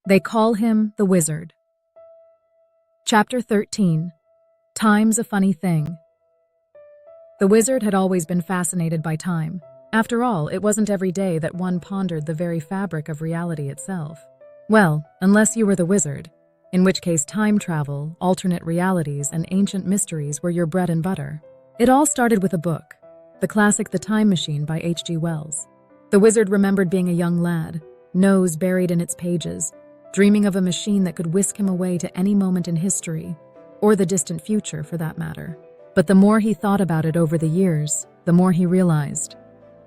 They call him the Wizard. Chapter 13. Time's a Funny Thing. The Wizard had always been fascinated by time. After all, it wasn't every day that one pondered the very fabric of reality itself. Well, unless you were the Wizard, in which case time travel, alternate realities, and ancient mysteries were your bread and butter. It all started with a book, the classic The Time Machine by H.G. Wells. The Wizard remembered being a young lad, nose buried in its pages, dreaming of a machine that could whisk him away to any moment in history, or the distant future for that matter. But the more he thought about it over the years, the more he realized.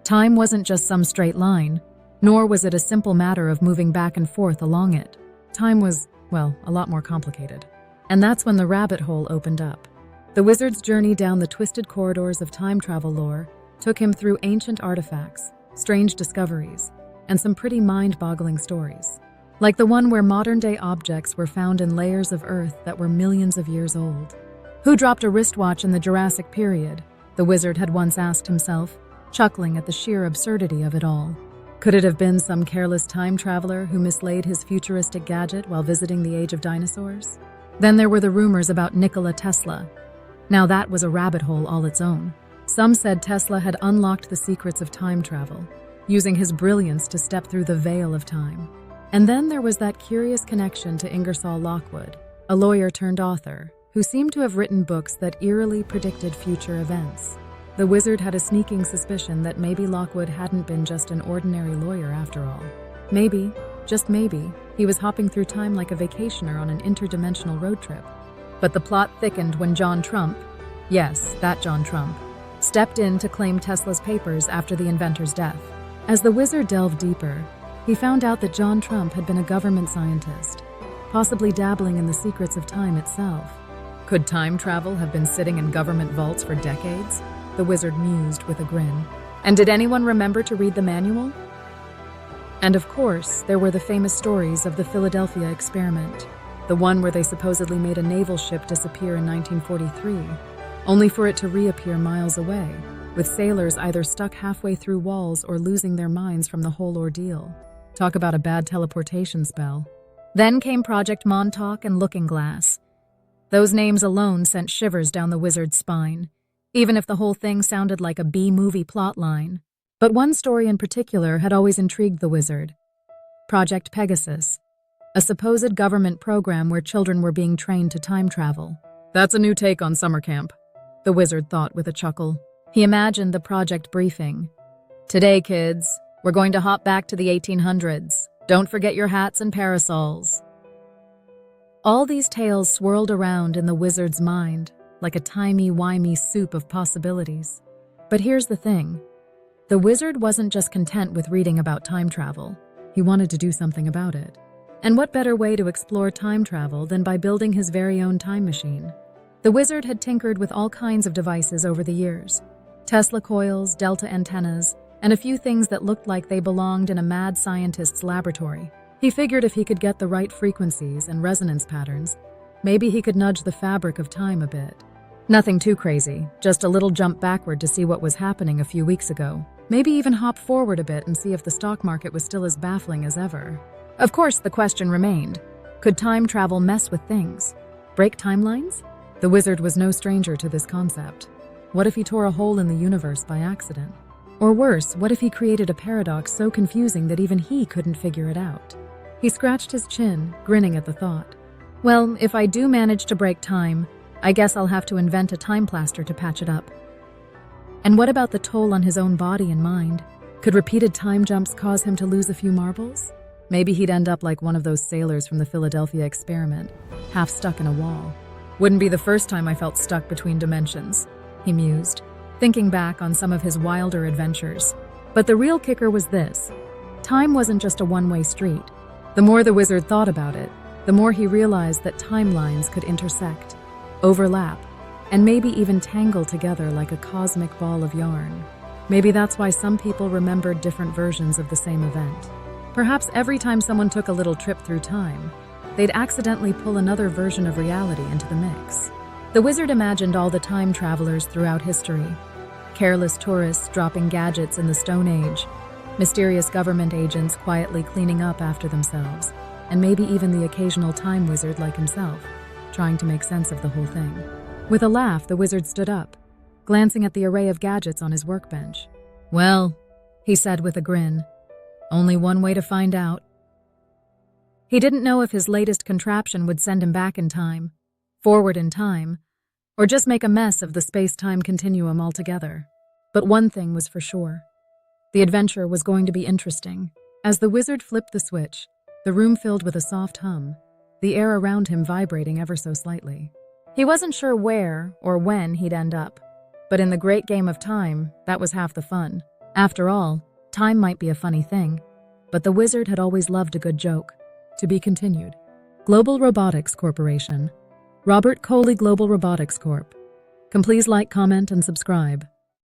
Time wasn't just some straight line, nor was it a simple matter of moving back and forth along it. Time was, well, a lot more complicated. And that's when the rabbit hole opened up. The Wizard's journey down the twisted corridors of time travel lore took him through ancient artifacts, strange discoveries, and some pretty mind-boggling stories. Like the one where modern-day objects were found in layers of Earth that were millions of years old. Who dropped a wristwatch in the Jurassic period? The Wizard had once asked himself, chuckling at the sheer absurdity of it all. Could it have been some careless time traveler who mislaid his futuristic gadget while visiting the age of dinosaurs? Then there were the rumors about Nikola Tesla. Now that was a rabbit hole all its own. Some said Tesla had unlocked the secrets of time travel, using his brilliance to step through the veil of time. And then there was that curious connection to Ingersoll Lockwood, a lawyer turned author, who seemed to have written books that eerily predicted future events. The Wizard had a sneaking suspicion that maybe Lockwood hadn't been just an ordinary lawyer after all. Maybe, just maybe, he was hopping through time like a vacationer on an interdimensional road trip. But the plot thickened when John Trump, yes, that John Trump, stepped in to claim Tesla's papers after the inventor's death. As the Wizard delved deeper, he found out that John Trump had been a government scientist, possibly dabbling in the secrets of time itself. Could time travel have been sitting in government vaults for decades? The Wizard mused with a grin. And did anyone remember to read the manual? And of course, there were the famous stories of the Philadelphia experiment, the one where they supposedly made a naval ship disappear in 1943, only for it to reappear miles away, with sailors either stuck halfway through walls or losing their minds from the whole ordeal. Talk about a bad teleportation spell. Then came Project Montauk and Looking Glass. Those names alone sent shivers down the Wizard's spine, even if the whole thing sounded like a B-movie plotline. But one story in particular had always intrigued the Wizard. Project Pegasus, a supposed government program where children were being trained to time travel. That's a new take on summer camp, the Wizard thought with a chuckle. He imagined the project briefing. Today, kids, we're going to hop back to the 1800s. Don't forget your hats and parasols. All these tales swirled around in the Wizard's mind, like a timey-wimey soup of possibilities. But here's the thing. The Wizard wasn't just content with reading about time travel. He wanted to do something about it. And what better way to explore time travel than by building his very own time machine? The Wizard had tinkered with all kinds of devices over the years. Tesla coils, delta antennas, and a few things that looked like they belonged in a mad scientist's laboratory. He figured if he could get the right frequencies and resonance patterns, maybe he could nudge the fabric of time a bit. Nothing too crazy, just a little jump backward to see what was happening a few weeks ago. Maybe even hop forward a bit and see if the stock market was still as baffling as ever. Of course, the question remained, could time travel mess with things? Break timelines? The Wizard was no stranger to this concept. What if he tore a hole in the universe by accident? Or worse, what if he created a paradox so confusing that even he couldn't figure it out? He scratched his chin, grinning at the thought. Well, if I do manage to break time, I guess I'll have to invent a time plaster to patch it up. And what about the toll on his own body and mind? Could repeated time jumps cause him to lose a few marbles? Maybe he'd end up like one of those sailors from the Philadelphia experiment, half stuck in a wall. Wouldn't be the first time I felt stuck between dimensions, he mused, thinking back on some of his wilder adventures. But the real kicker was this. Time wasn't just a one-way street. The more the Wizard thought about it, the more he realized that timelines could intersect, overlap, and maybe even tangle together like a cosmic ball of yarn. Maybe that's why some people remembered different versions of the same event. Perhaps every time someone took a little trip through time, they'd accidentally pull another version of reality into the mix. The Wizard imagined all the time travelers throughout history. Careless tourists dropping gadgets in the Stone Age, mysterious government agents quietly cleaning up after themselves, and maybe even the occasional time wizard like himself, trying to make sense of the whole thing. With a laugh, the wizard stood up, glancing at the array of gadgets on his workbench. "Well," he said with a grin, "only one way to find out." He didn't know if his latest contraption would send him back in time, forward in time, or just make a mess of the space-time continuum altogether. But one thing was for sure. The adventure was going to be interesting. As the wizard flipped the switch, the room filled with a soft hum, the air around him vibrating ever so slightly. He wasn't sure where or when he'd end up, but in the great game of time, that was half the fun. After all, time might be a funny thing, but the wizard had always loved a good joke. To be continued. Global Robotics Corporation. Robert Colee Global Robotics Corp. Please like, comment, and subscribe.